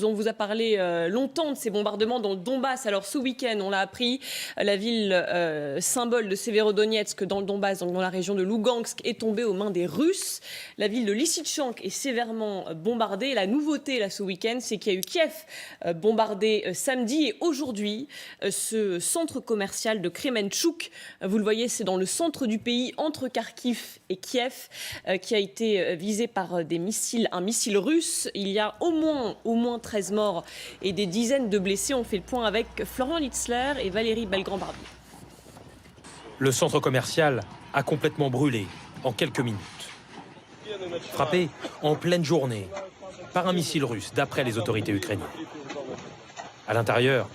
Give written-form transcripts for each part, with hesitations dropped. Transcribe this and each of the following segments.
On vous a parlé longtemps de ces bombardements dans le Donbass. Alors ce week-end, on l'a appris, la ville symbole de Severodonetsk dans le Donbass, donc dans la région de Lougansk, est tombée aux mains des Russes. La ville de Lysychansk est sévèrement bombardée. La nouveauté là ce week-end, c'est qu'il y a eu Kiev bombardé samedi et aujourd'hui ce centre commercial de Kremenchuk. Vous le voyez, c'est dans le centre du pays, entre Kharkiv et Kiev, qui a été visé par un missile russe. Il y a au moins 13 morts et des dizaines de blessés. On fait le point avec Florian Litzler et Valérie Belgrand-Barbier. Le centre commercial a complètement brûlé en quelques minutes. Frappé en pleine journée par un missile russe, d'après les autorités ukrainiennes. À l'intérieur,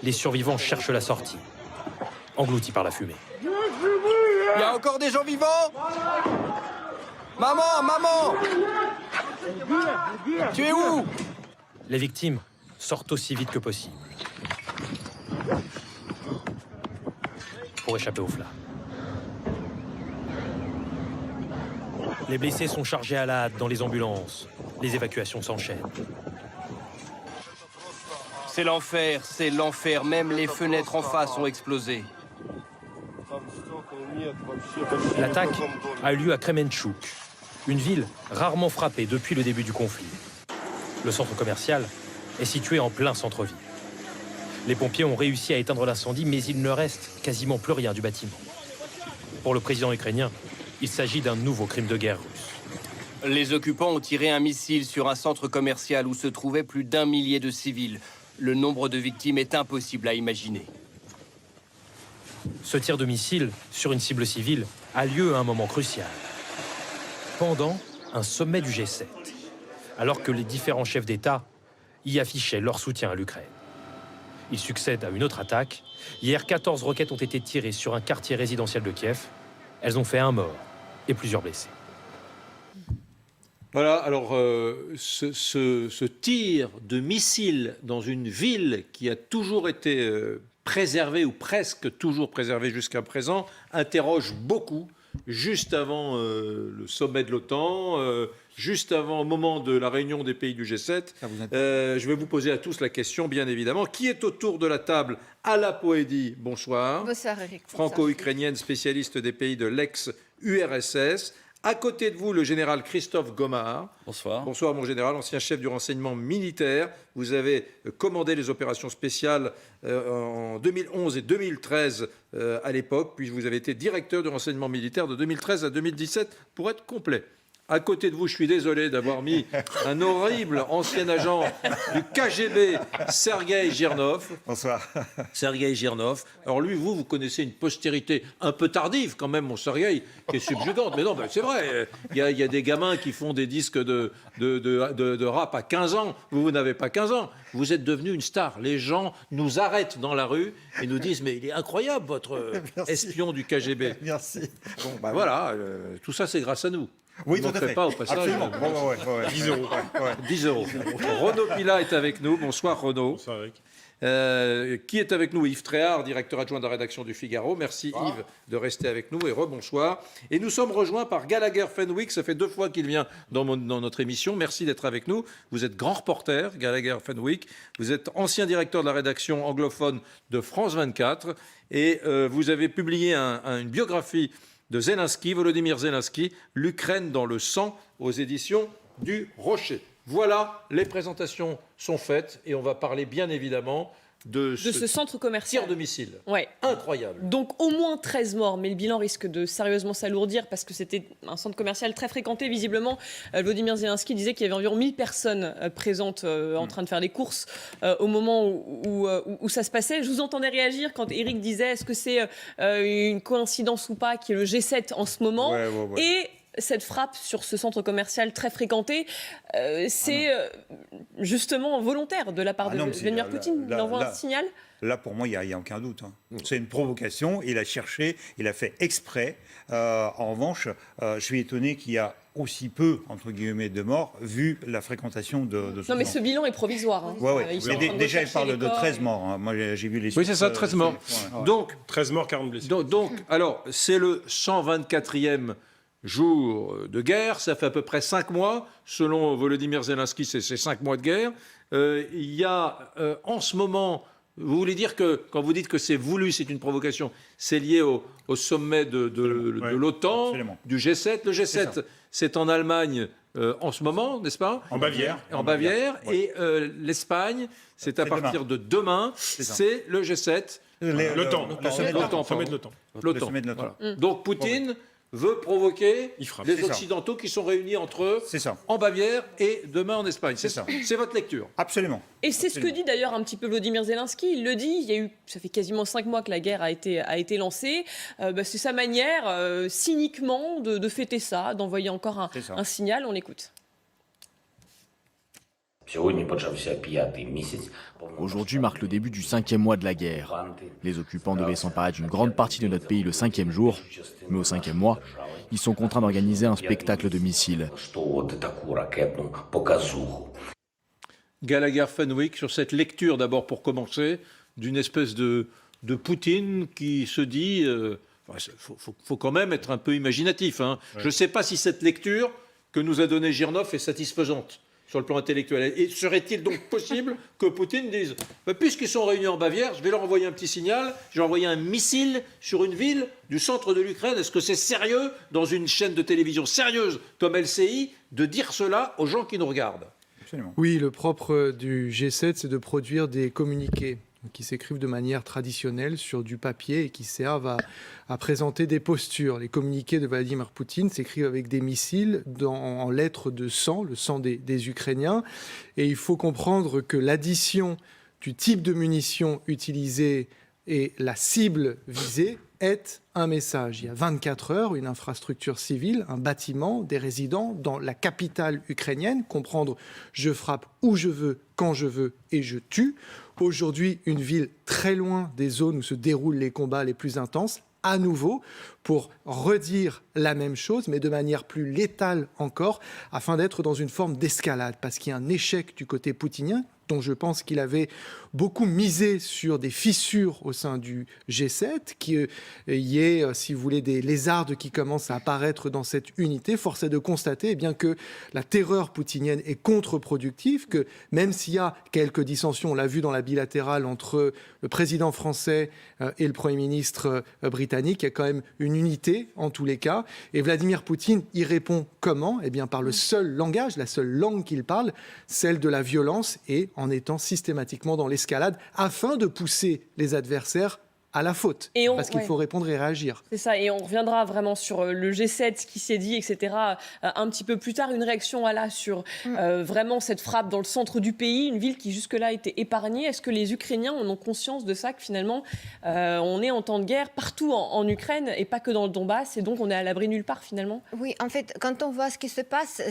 les survivants cherchent la sortie, engloutis par la fumée. Il y a encore des gens vivants? Maman! Tu es où? Les victimes sortent aussi vite que possible pour échapper aux flammes. Les blessés sont chargés à la hâte dans les ambulances. Les évacuations s'enchaînent. C'est l'enfer. Même les fenêtres en face ont explosé. L'attaque a eu lieu à Kremenchuk, une ville rarement frappée depuis le début du conflit. Le centre commercial est situé en plein centre-ville. Les pompiers ont réussi à éteindre l'incendie, mais il ne reste quasiment plus rien du bâtiment. Pour le président ukrainien, il s'agit d'un nouveau crime de guerre russe. Les occupants ont tiré un missile sur un centre commercial où se trouvaient plus d'1 millier de civils. Le nombre de victimes est impossible à imaginer. Ce tir de missile sur une cible civile a lieu à un moment crucial. Pendant un sommet du G7, alors que les différents chefs d'État y affichaient leur soutien à l'Ukraine. Il succède à une autre attaque. Hier, 14 roquettes ont été tirées sur un quartier résidentiel de Kiev. Elles ont fait un mort et plusieurs blessés. Voilà, alors ce tir de missile dans une ville qui a toujours été préservée ou presque toujours préservée jusqu'à présent interroge beaucoup. Juste avant le sommet de l'OTAN, juste avant, au moment de la réunion des pays du G7, je vais vous poser à tous la question, bien évidemment. Qui est autour de la table? Ala Poedi, bonsoir. Bonsoir Eric. Franco-ukrainienne, spécialiste des pays de l'ex-URSS. À côté de vous, le général Christophe Gomard. Bonsoir. Bonsoir, mon général, ancien chef du renseignement militaire. Vous avez commandé les opérations spéciales en 2011 et 2013 à l'époque, puis vous avez été directeur du renseignement militaire de 2013 à 2017, pour être complet. À côté de vous, je suis désolé d'avoir mis un horrible ancien agent du KGB, Sergueï Girnov. Bonsoir. Sergueï Girnov. Alors lui, vous connaissez une postérité un peu tardive quand même, mon Sergueï, qui est subjugante. Mais non, ben c'est vrai, il y a des gamins qui font des disques de rap à 15 ans. Vous n'avez pas 15 ans. Vous êtes devenu une star. Les gens nous arrêtent dans la rue et nous disent « Mais il est incroyable, votre espion du KGB. » Merci. Bon, ben voilà, tout ça, c'est grâce à nous. Oui, tout à fait. Pas au passage. Absolument. 10 euros. 10 euros. Renaud Pila est avec nous. Bonsoir Renaud. Bonsoir Eric. Qui est avec nous? Yves Tréhard, directeur adjoint de la rédaction du Figaro. Merci Yves de rester avec nous et rebonsoir. Et nous sommes rejoints par Gallagher Fenwick. Ça fait 2 fois qu'il vient dans notre émission. Merci d'être avec nous. Vous êtes grand reporter, Gallagher Fenwick. Vous êtes ancien directeur de la rédaction anglophone de France 24. Et vous avez publié une biographie de Zelensky, Volodymyr Zelensky, L'Ukraine dans le sang, aux éditions du Rocher. Voilà, les présentations sont faites et on va parler bien évidemment de ce centre commercial. Tir de missile. Ouais. Incroyable. Donc au moins 13 morts, mais le bilan risque de sérieusement s'alourdir parce que c'était un centre commercial très fréquenté. Visiblement, Volodymyr Zelensky disait qu'il y avait environ 1000 personnes présentes en train de faire les courses au moment où ça se passait. Je vous entendais réagir quand Eric disait est-ce que c'est une coïncidence ou pas qu'il y ait le G7 en ce moment et cette frappe sur ce centre commercial très fréquenté, c'est justement volontaire de la part de Vladimir Poutine. Il envoie un signal. Là, pour moi, il n'y a aucun doute. C'est une provocation. Il a cherché, il a fait exprès. En revanche, je suis étonné qu'il y a aussi peu, entre guillemets, de morts, vu la fréquentation de ce Non, mais ce bilan est provisoire. Hein. Déjà, il parle de 13 morts. Hein. Moi, j'ai vu les chiffres. Oui, c'est ça, 13 morts. Donc, 13 morts, 40 blessés. Donc, alors, c'est le 124e jour de guerre. Ça fait à peu près 5 mois. Selon Volodymyr Zelensky, c'est 5 mois de guerre. Il y a en ce moment, vous voulez dire que quand vous dites que c'est voulu, c'est une provocation, c'est lié au sommet de l'OTAN, absolument. du G7. Le G7, c'est en Allemagne en ce moment, n'est-ce pas? En Bavière. En Bavière. Et l'Espagne, c'est à partir de demain, c'est le G7. L'OTAN. Le sommet de l'OTAN. Le sommet de l'OTAN. Voilà. Donc Poutine veut provoquer Il frappe. les C'est ça. Occidentaux qui sont réunis entre eux C'est ça. en Bavière et demain en Espagne. C'est ça. C'est votre lecture. Absolument. Et c'est ce que dit d'ailleurs un petit peu Volodymyr Zelensky. Il le dit, ça fait quasiment 5 mois que la guerre a été lancée. C'est sa manière, cyniquement, de fêter ça, d'envoyer encore un signal. On l'écoute. Aujourd'hui marque le début du 5e mois de la guerre. Les occupants devaient s'emparer d'une grande partie de notre pays le 5e jour, mais au 5e mois, ils sont contraints d'organiser un spectacle de missiles. Gallagher Fenwick, sur cette lecture d'abord pour commencer, d'une espèce de Poutine qui se dit, faut quand même être un peu imaginatif. Hein. Ouais. Je ne sais pas si cette lecture que nous a donnée Girnov est satisfaisante sur le plan intellectuel. Et serait-il donc possible que Poutine dise, puisqu'ils sont réunis en Bavière, je vais leur envoyer un petit signal, je vais envoyer un missile sur une ville du centre de l'Ukraine. Est-ce que c'est sérieux, dans une chaîne de télévision sérieuse comme LCI, de dire cela aux gens qui nous regardent? Absolument. Oui, le propre du G7, c'est de produire des communiqués qui s'écrivent de manière traditionnelle sur du papier et qui servent à présenter des postures. Les communiqués de Vladimir Poutine s'écrivent avec des missiles en lettres de sang, le sang des Ukrainiens. Et il faut comprendre que l'addition du type de munitions utilisées et la cible visée est un message. Il y a 24 heures, une infrastructure civile, un bâtiment, des résidents dans la capitale ukrainienne, comprendre je frappe où je veux, quand je veux et je tue. Aujourd'hui, une ville très loin des zones où se déroulent les combats les plus intenses, à nouveau, pour redire la même chose, mais de manière plus létale encore, afin d'être dans une forme d'escalade, parce qu'il y a un échec du côté poutinien, dont je pense qu'il avait beaucoup misé sur des fissures au sein du G7, qu'il y ait, si vous voulez, des lézardes qui commencent à apparaître dans cette unité. Force est de constater eh bien, que la terreur poutinienne est contre-productive, que même s'il y a quelques dissensions, on l'a vu dans la bilatérale entre le président français et le Premier ministre britannique, il y a quand même une unité en tous les cas. Et Vladimir Poutine y répond comment? Eh bien, par le seul langage, la seule langue qu'il parle, celle de la violence, et en étant systématiquement dans l'escalade afin de pousser les adversaires à la faute, parce qu'il faut répondre et réagir. C'est ça, et on reviendra vraiment sur le G7, ce qui s'est dit, etc. Un petit peu plus tard, une réaction sur vraiment cette frappe dans le centre du pays, une ville qui jusque-là était épargnée. Est-ce que les Ukrainiens en ont conscience de ça, que finalement on est en temps de guerre partout en Ukraine et pas que dans le Donbass, et donc on est à l'abri nulle part finalement? Oui, en fait, quand on voit ce qui se passe,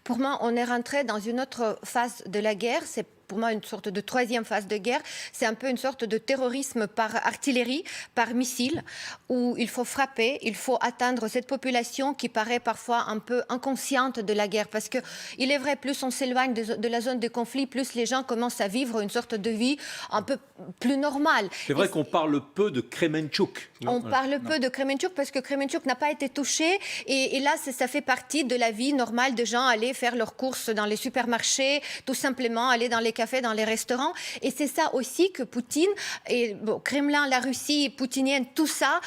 pour moi, on est rentré dans une autre phase de la guerre. C'est pour moi une sorte de troisième phase de guerre. C'est un peu une sorte de terrorisme par artillerie, par missile, où il faut frapper, il faut atteindre cette population qui paraît parfois un peu inconsciente de la guerre. Parce qu'il est vrai, plus on s'éloigne de la zone de conflit, plus les gens commencent à vivre une sorte de vie un peu plus normale. C'est vrai qu'on parle peu de Kremenchuk. On parle peu de Kremenchuk parce que Kremenchuk n'a pas été touché. Et là, ça fait partie de la vie normale de gens aller faire leurs courses dans les supermarchés, tout simplement aller dans les cafés, dans les restaurants. Et c'est ça aussi que Poutine, et Kremlin, la Russie poutinienne, tout ça,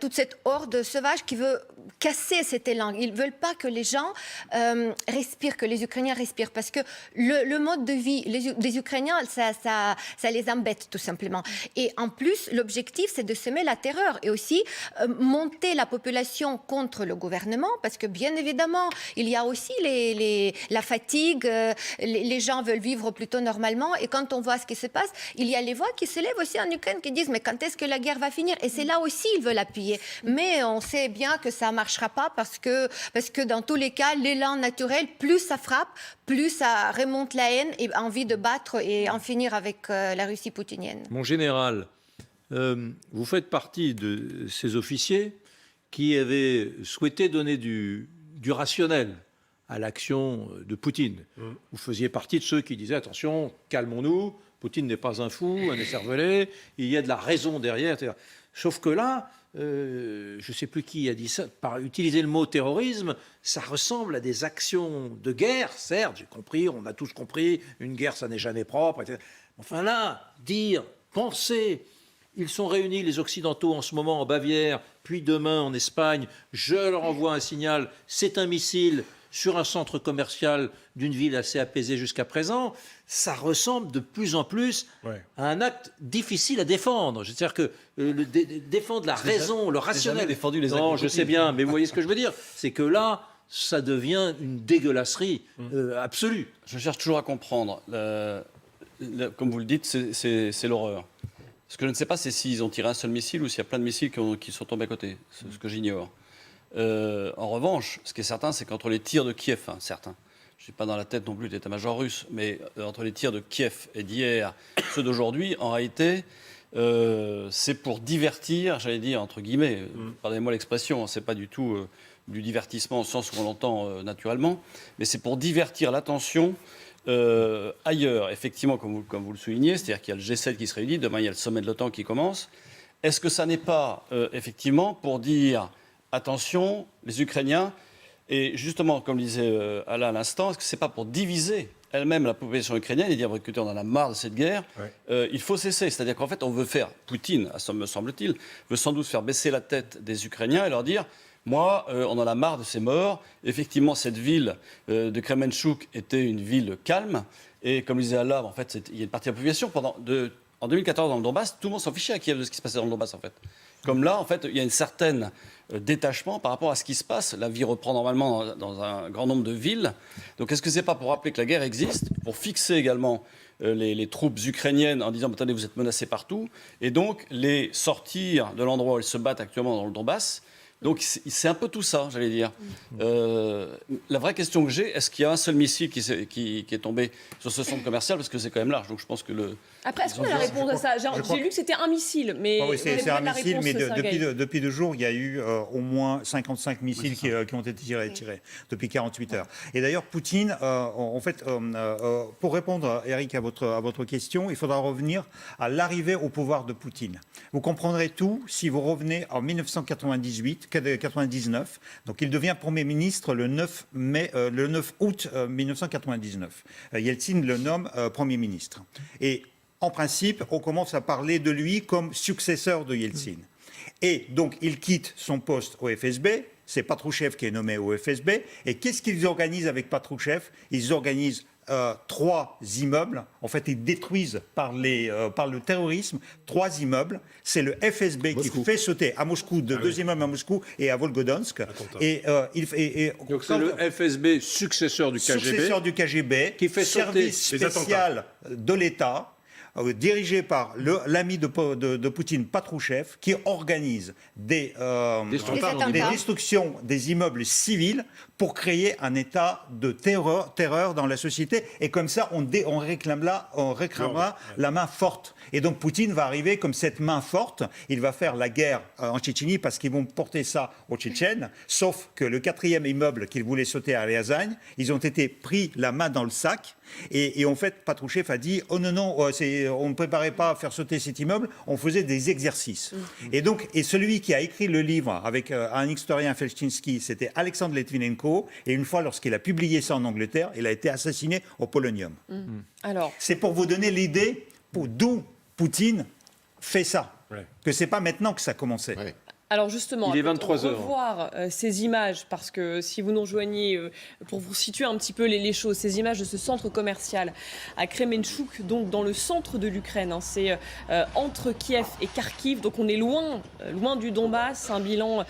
toute cette horde sauvage qui veut casser cet élan. Ils ne veulent pas que les gens respirent, que les Ukrainiens respirent. Parce que le mode de vie des Ukrainiens, ça les embête tout simplement. Et en plus, l'objectif, c'est de semer la terreur et aussi monter la population contre le gouvernement. Parce que bien évidemment, il y a aussi la fatigue. Les gens veulent vivre plutôt normalement. Et quand on voit ce qui se passe, il y a les voix qui se lèvent aussi en Ukraine qui disent mais quand est-ce que la guerre va finir? Et c'est là aussi ils veulent appuyer. Mais on sait bien que ça ne marchera pas parce que dans tous les cas, l'élan naturel, plus ça frappe, plus ça remonte la haine et envie de battre et en finir avec la Russie poutinienne. Mon général, vous faites partie de ces officiers qui avaient souhaité donner du rationnel à l'action de Poutine. Vous faisiez partie de ceux qui disaient attention, calmons-nous, Poutine n'est pas un fou, un écervelé, il y a de la raison derrière, etc. Sauf que là, je ne sais plus qui a dit ça, par utiliser le mot terrorisme, ça ressemble à des actions de guerre, certes, j'ai compris, on a tous compris, une guerre, ça n'est jamais propre, etc. Enfin là, dire, penser, ils sont réunis, les Occidentaux, en ce moment en Bavière, puis demain en Espagne, je leur envoie un signal, c'est un missile sur un centre commercial d'une ville assez apaisée jusqu'à présent, ça ressemble de plus en plus à un acte difficile à défendre. C'est-à-dire que défendre la raison, le rationnel... défendu les non, actes je sais bien, mais vous voyez ce que je veux dire. C'est que là, ça devient une dégueulasserie absolue. Je cherche toujours à comprendre. Comme vous le dites, c'est l'horreur. Ce que je ne sais pas, c'est s'ils ont tiré un seul missile ou s'il y a plein de missiles qui sont tombés à côté. C'est ce que j'ignore. En revanche, ce qui est certain, c'est qu'entre les tirs de Kiev, certains, je ne suis pas dans la tête non plus de l'état-major russe, mais entre les tirs de Kiev et d'hier, ceux d'aujourd'hui, en réalité, c'est pour divertir, j'allais dire, entre guillemets, pardonnez-moi l'expression, c'est pas du tout du divertissement au sens où on l'entend naturellement, mais c'est pour divertir l'attention ailleurs. Effectivement, comme vous le soulignez, c'est-à-dire qu'il y a le G7 qui se réunit, demain il y a le sommet de l'OTAN qui commence. Est-ce que ça n'est pas, effectivement, pour dire... Attention, les Ukrainiens, et justement, comme le disait Alain à l'instant, est-ce que ce n'est pas pour diviser elle-même la population ukrainienne et dire, écoutez, on en a marre de cette guerre, il faut cesser. C'est-à-dire qu'en fait, on veut faire, Poutine, me semble-t-il, veut sans doute faire baisser la tête des Ukrainiens et leur dire, moi, on en a marre de ces morts. Effectivement, cette ville de Kremenchuk était une ville calme, et comme le disait Alain, en fait, il y a une partie de la population, en 2014, dans le Donbass, tout le monde s'en fichait à Kiev de ce qui se passait dans le Donbass, en fait. Comme là, en fait, il y a une certaine détachement par rapport à ce qui se passe. La vie reprend normalement dans un grand nombre de villes. Donc est-ce que ce n'est pas pour rappeler que la guerre existe, pour fixer également les troupes ukrainiennes en disant attendez, vous êtes menacés partout, et donc les sortir de l'endroit où elles se battent actuellement dans le Donbass. Donc c'est un peu tout ça, j'allais dire. La vraie question que j'ai, est-ce qu'il y a un seul missile qui est tombé sur ce centre commercial? Parce que c'est quand même large, donc je pense que Après, est-ce qu'on a la réponse à ça? J'ai lu que c'était un missile, mais... Oui, c'est un missile, mais depuis depuis 2 jours, il y a eu au moins 55 missiles qui ont été tirés depuis 48 heures. Et d'ailleurs, Poutine, en fait, pour répondre, Eric, à votre question, il faudra revenir à l'arrivée au pouvoir de Poutine. Vous comprendrez tout si vous revenez en 1999. Donc, il devient Premier ministre le 9 août 1999. Yeltsin le nomme Premier ministre. Et en principe, on commence à parler de lui comme successeur de Yeltsin. Et donc, il quitte son poste au FSB. C'est Patrouchev qui est nommé au FSB. Et qu'est-ce qu'ils organisent avec Patrouchev? Ils organisent 3 immeubles. En fait, ils détruisent par le terrorisme 3 immeubles. C'est le FSB qui fait sauter à Moscou, 2 immeubles à Moscou et à Volgodonsk. Donc c'est le FSB successeur du KGB. Successeur du KGB, qui fait service spécial de l'État, dirigé par l'ami de Poutine, Patrouchev, qui organise des destructions des immeubles civils pour créer un état de terreur dans la société. Et comme ça, on réclamera la main forte. Et donc Poutine va arriver comme cette main forte. Il va faire la guerre en Tchétchénie parce qu'ils vont porter ça aux Tchétchènes. Sauf que le 4e immeuble qu'ils voulaient sauter à Ryazan, ils ont été pris la main dans le sac. Et en fait, Patrouchev a dit oh non, on ne préparait pas à faire sauter cet immeuble, on faisait des exercices. Et celui qui a écrit le livre avec un historien Felczynski, c'était Alexandre Litvinenko. Et une fois, lorsqu'il a publié ça en Angleterre, il a été assassiné au polonium. Alors, c'est pour vous donner l'idée d'où Poutine fait ça. Que c'est pas maintenant que ça commençait. Alors justement, il est 23 heures. Revoir ces images, parce que si vous nous rejoignez, pour vous situer un petit peu les choses, ces images de ce centre commercial à Kremenchuk, donc dans le centre de l'Ukraine, c'est entre Kiev et Kharkiv, donc on est loin du Donbass, un bilan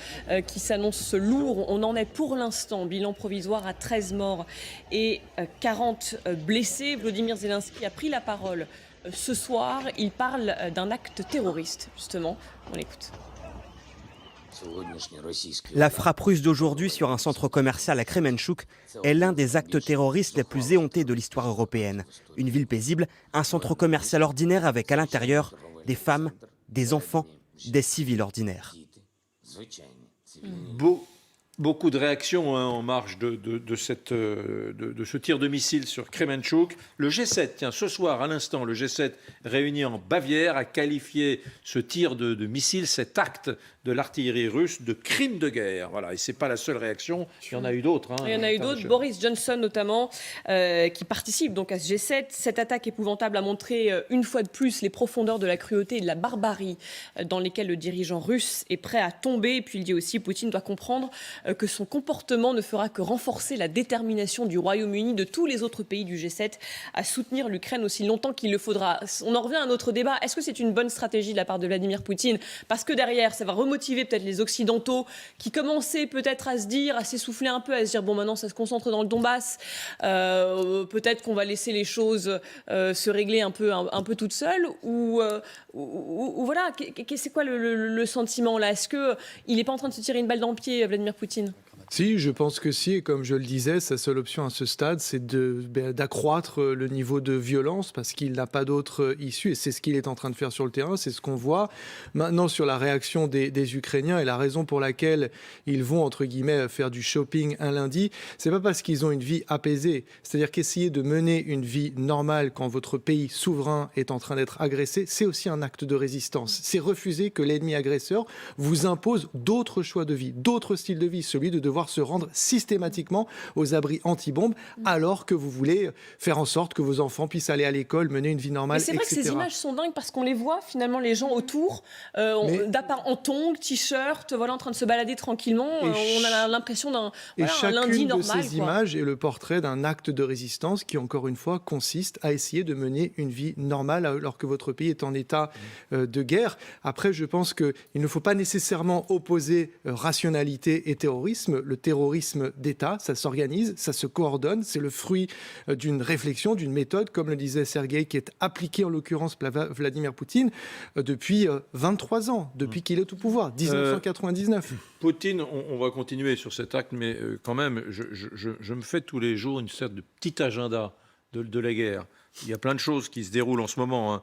qui s'annonce lourd. On en est pour l'instant, bilan provisoire à 13 morts et 40 blessés. Vladimir Zelensky a pris la parole ce soir. Il parle d'un acte terroriste, justement. On l'écoute. La frappe russe d'aujourd'hui sur un centre commercial à Kremenchuk est l'un des actes terroristes les plus éhontés de l'histoire européenne. Une ville paisible, un centre commercial ordinaire avec à l'intérieur des femmes, des enfants, des civils ordinaires. Beaucoup de réactions en marge de ce tir de missile sur Kremenchuk. Le G7, tiens, ce soir, à l'instant, le G7 réuni en Bavière a qualifié ce tir de missile, cet acte de l'artillerie russe, de crime de guerre. Voilà, et ce n'est pas la seule réaction, il y en a eu d'autres. Il y en a eu d'autres, Boris Johnson notamment, qui participe donc à ce G7. Cette attaque épouvantable a montré une fois de plus les profondeurs de la cruauté et de la barbarie dans lesquelles le dirigeant russe est prêt à tomber. Et puis il dit aussi, Poutine doit comprendre que son comportement ne fera que renforcer la détermination du Royaume-Uni, de tous les autres pays du G7, à soutenir l'Ukraine aussi longtemps qu'il le faudra. On en revient à un autre débat. Est-ce que c'est une bonne stratégie de la part de Vladimir Poutine? Parce que derrière, ça va remotiver peut-être les Occidentaux qui commençaient peut-être à se dire, à s'essouffler un peu, à se dire, bon, maintenant, ça se concentre dans le Donbass. Peut-être qu'on va laisser les choses se régler un peu toutes seules. Ou voilà, c'est quoi le sentiment là? Est-ce qu'il n'est pas en train de se tirer une balle dans le pied, Vladimir Poutine? Si, je pense que si, et comme je le disais, sa seule option à ce stade, c'est d'accroître le niveau de violence, parce qu'il n'a pas d'autre issue, et c'est ce qu'il est en train de faire sur le terrain, c'est ce qu'on voit maintenant sur la réaction des Ukrainiens, et la raison pour laquelle ils vont, entre guillemets, faire du shopping un lundi, c'est pas parce qu'ils ont une vie apaisée, c'est-à-dire qu'essayer de mener une vie normale quand votre pays souverain est en train d'être agressé, c'est aussi un acte de résistance, c'est refuser que l'ennemi agresseur vous impose d'autres choix de vie, d'autres styles de vie, celui de devoir se rendre systématiquement aux abris anti-bombes alors que vous voulez faire en sorte que vos enfants puissent aller à l'école, mener une vie normale, etc. Mais c'est vrai que ces images sont dingues parce qu'on les voit finalement les gens autour, en tongs, t-shirt, voilà, en train de se balader tranquillement. On a l'impression d'un un lundi normal. Chacune de ces images est le portrait d'un acte de résistance qui, encore une fois, consiste à essayer de mener une vie normale alors que votre pays est en état de guerre. Après, je pense qu'il ne faut pas nécessairement opposer rationalité et terrorisme. Le terrorisme d'État, ça s'organise, ça se coordonne, c'est le fruit d'une réflexion, d'une méthode, comme le disait Sergueï, qui est appliquée en l'occurrence par Vladimir Poutine depuis 23 ans, depuis qu'il est au pouvoir, 1999. Poutine, on va continuer sur cet acte, mais quand même, je me fais tous les jours une sorte de petit agenda de la guerre. Il y a plein de choses qui se déroulent en ce moment,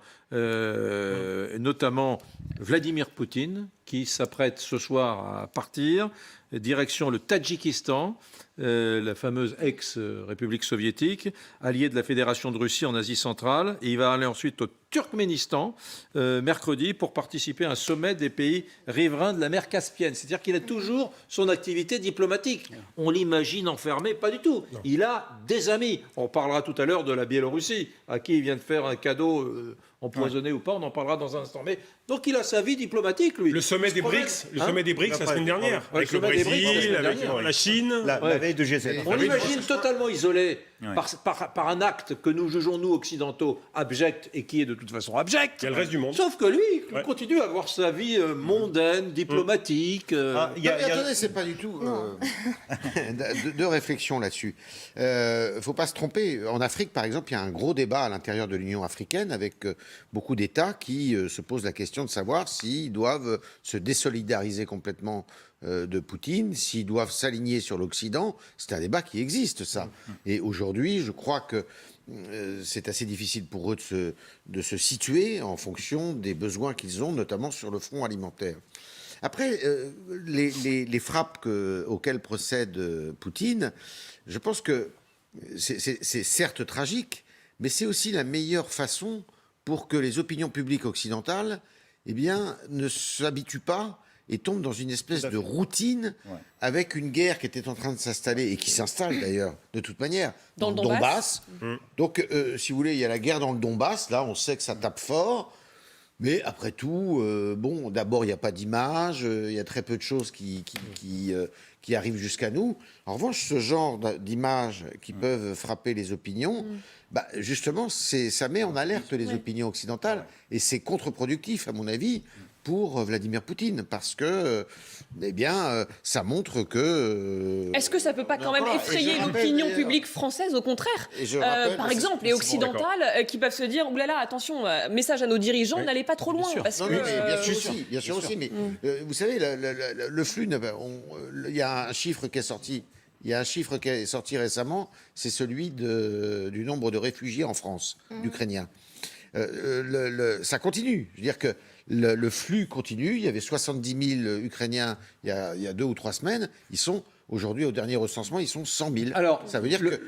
notamment Vladimir Poutine, qui s'apprête ce soir à partir, direction le Tadjikistan, la fameuse ex-république soviétique, alliée de la Fédération de Russie en Asie centrale. Et il va aller ensuite au Turkménistan, mercredi, pour participer à un sommet des pays riverains de la mer Caspienne. C'est-à-dire qu'il a toujours son activité diplomatique. On l'imagine enfermé, pas du tout. Non. Il a des amis. On parlera tout à l'heure de la Biélorussie, à qui il vient de faire un cadeau empoisonné ou pas, on en parlera dans un instant. Mais donc il a sa vie diplomatique, lui. Le sommet des BRICS, la semaine dernière, avec le Brésil, avec la Chine. La veille de G7. On l'imagine totalement isolé par un acte que nous jugeons, nous, occidentaux, abject, et qui est de toute façon abject. Il y a le reste du monde. Sauf que lui, continue à avoir sa vie mondaine, diplomatique. Attendez, c'est pas du tout de réflexion là-dessus. Faut pas se tromper. En Afrique, par exemple, il y a un gros débat à l'intérieur de l'Union africaine avec beaucoup d'États qui se posent la question de savoir s'ils doivent se désolidariser complètement de Poutine, s'ils doivent s'aligner sur l'Occident. C'est un débat qui existe, ça. Et aujourd'hui, je crois que c'est assez difficile pour eux de se situer en fonction des besoins qu'ils ont, notamment sur le front alimentaire. Après, les frappes auxquelles procède Poutine, je pense que c'est certes tragique, mais c'est aussi la meilleure façon pour que les opinions publiques occidentales ne s'habituent pas et tombent dans une espèce de routine avec une guerre qui était en train de s'installer et qui s'installe d'ailleurs de toute manière dans le Donbass. Donc, si vous voulez, il y a la guerre dans le Donbass. Là, on sait que ça tape fort. Mais après tout, d'abord, il n'y a pas d'image, il y a très peu de choses qui arrivent jusqu'à nous. En revanche, ce genre d'images qui peuvent frapper les opinions, justement, ça met en alerte les opinions occidentales. Et c'est contre-productif, à mon avis, pour Vladimir Poutine, parce que, ça montre que... Est-ce que ça peut pas quand même effrayer l'opinion publique française, au contraire, par exemple, les occidentales qui peuvent se dire, oulala, attention, message à nos dirigeants, n'allez pas trop loin. Parce que, bien sûr aussi, mais vous savez, le flux, il y a un chiffre qui est sorti. Il y a un chiffre qui est sorti récemment, c'est celui du nombre de réfugiés en France, d'Ukrainiens. Ça continue. Je veux dire que le flux continue. Il y avait 70 000 Ukrainiens il y a 2 ou 3 semaines. Ils sont Aujourd'hui, au dernier recensement, ils sont 100 000. Alors, ça veut dire que